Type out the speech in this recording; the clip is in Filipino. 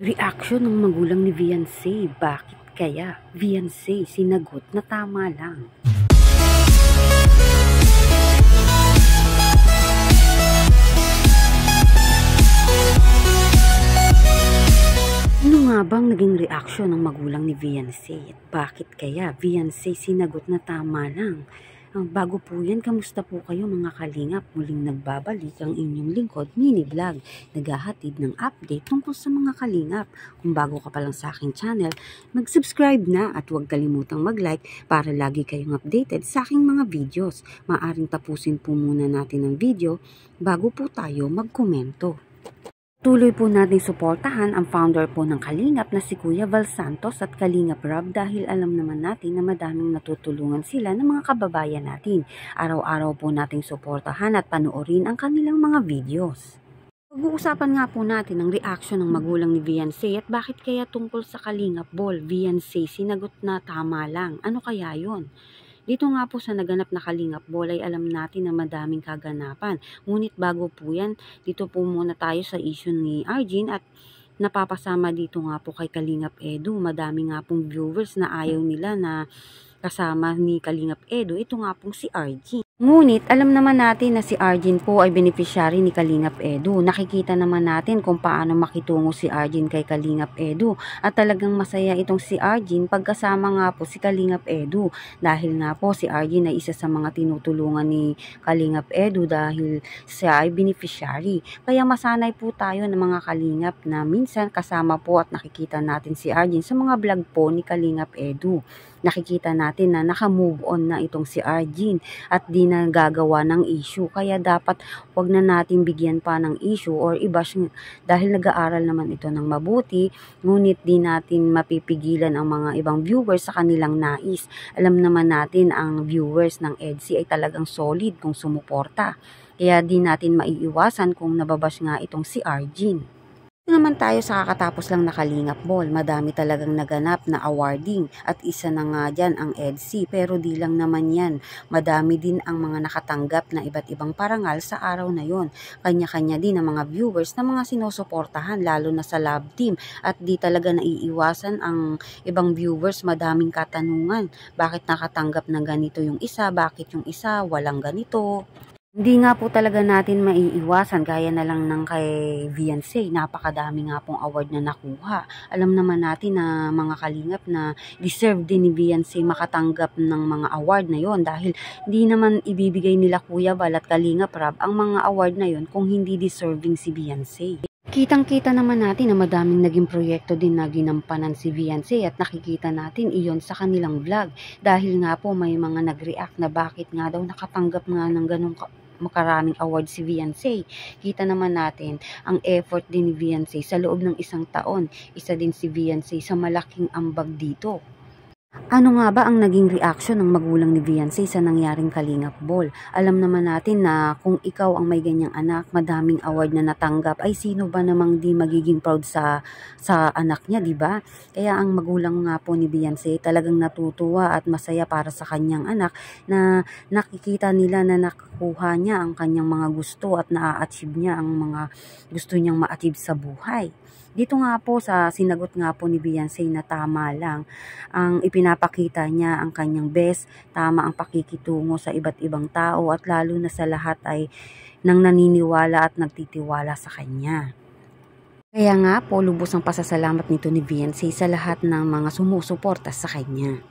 Reaksyon ng magulang ni Beyonce, bakit kaya? Beyonce, sinagot na tama lang. Ano nga bang naging reaksyon ng magulang ni Beyonce? At bakit kaya? Beyonce, sinagot na tama lang. Bago po yan, kamusta po kayo mga kalingap? Muling nagbabalik ang inyong lingkod, mini vlog. Naghahatid ng update tungkol sa mga kalingap. Kung bago ka pa lang sa aking channel, mag-subscribe na at huwag kalimutang mag-like para lagi kayong updated sa aking mga videos. Maaring tapusin po muna natin ang video bago po tayo magkomento. Tuloy po natin suportahan ang founder po ng Kalingap na si Kuya Val Santos at Kalingap Rob dahil alam naman natin na madaming natutulungan sila ng mga kababayan natin. Araw-araw po nating suportahan at panoorin ang kanilang mga videos. Pag-uusapan nga po natin ang reaksyon ng magulang ni Beyonce at bakit kaya tungkol sa Kalingap Ball. Beyonce, sinagot na tama lang. Ano kaya yon? Dito nga po sa naganap na Kalingap Ball ay alam natin na madaming kaganapan. Ngunit bago po yan, dito po muna tayo sa issue ni Arjin at napapasama dito nga po kay Kalingap Edu. Madami nga pong viewers na ayaw nila na kasama ni Kalingap Edu. Ito nga pong si Arjin. Ngunit alam naman natin na si Arjin po ay beneficiary ni Kalingap Edu. Nakikita naman natin kung paano makitungo si Arjin kay Kalingap Edu. At talagang masaya itong si Arjin pagkasama nga po si Kalingap Edu. Dahil nga po si Arjin ay isa sa mga tinutulungan ni Kalingap Edu dahil siya ay beneficiary. Kaya masanay po tayo ng mga Kalingap na minsan kasama po at nakikita natin si Arjin sa mga vlog po ni Kalingap Edu. Nakikita natin na naka-move on na itong si Arjin at di na gagawa ng issue. Kaya dapat wag na natin bigyan pa ng issue or i-bash dahil nag-aaral naman ito ng mabuti. Ngunit di natin mapipigilan ang mga ibang viewers sa kanilang nais. Alam naman natin ang viewers ng EDSI ay talagang solid kung sumuporta. Kaya di natin maiiwasan kung nababash nga itong si Arjin. Naman tayo sa kakatapos lang na Kalingap Ball. Madami talagang naganap na awarding at isa na nga dyan ang EDSI pero di lang naman yan. Madami din ang mga nakatanggap na iba't ibang parangal sa araw na yon. Kanya-kanya din ang mga viewers na mga sinusuportahan lalo na sa love team at di talaga naiiwasan ang ibang viewers. Madaming katanungan. Bakit nakatanggap ng ganito yung isa? Bakit yung isa walang ganito? Hindi nga po talaga natin maiiwasan gaya na lang ng kay Beyonce. Napakadami nga pong award na nakuha. Alam naman natin na mga kalingap na deserve din ni Beyonce makatanggap ng mga award na yon dahil hindi naman ibibigay nila Kuya Val at Kalingap Rob ang mga award na yon kung hindi deserving si Beyonce. Kitang-kita naman natin na madaming naging proyekto din na ginampanan si Beyonce at nakikita natin iyon sa kanilang vlog dahil nga po may mga nag-react na bakit nga daw nakatanggap nga ng ganong makaraming award si Beyonce. Kita naman natin ang effort din ni Beyonce sa loob ng isang taon. Isa din si Beyonce sa malaking ambag dito. Ano nga ba ang naging reaksyon ng magulang ni Beyonce sa nangyaring Kalingap Ball? Alam naman natin na kung ikaw ang may ganyang anak, madaming award na natanggap, ay sino ba namang di magiging proud sa anak niya, di ba? Kaya ang magulang nga po ni Beyonce talagang natutuwa at masaya para sa kanyang anak na nakikita nila na nakukuha niya ang kanyang mga gusto at na-achieve niya ang mga gusto niyang ma-achieve sa buhay. Dito nga po sa sinagot nga po ni Beyonce na tama lang, ang ipinapakita niya ang kanyang best, tama ang pakikitungo sa iba't ibang tao at lalo na sa lahat ay nang naniniwala at nagtitiwala sa kanya. Kaya nga po lubos ang pasasalamat nito ni Beyonce sa lahat ng mga sumusuporta sa kanya.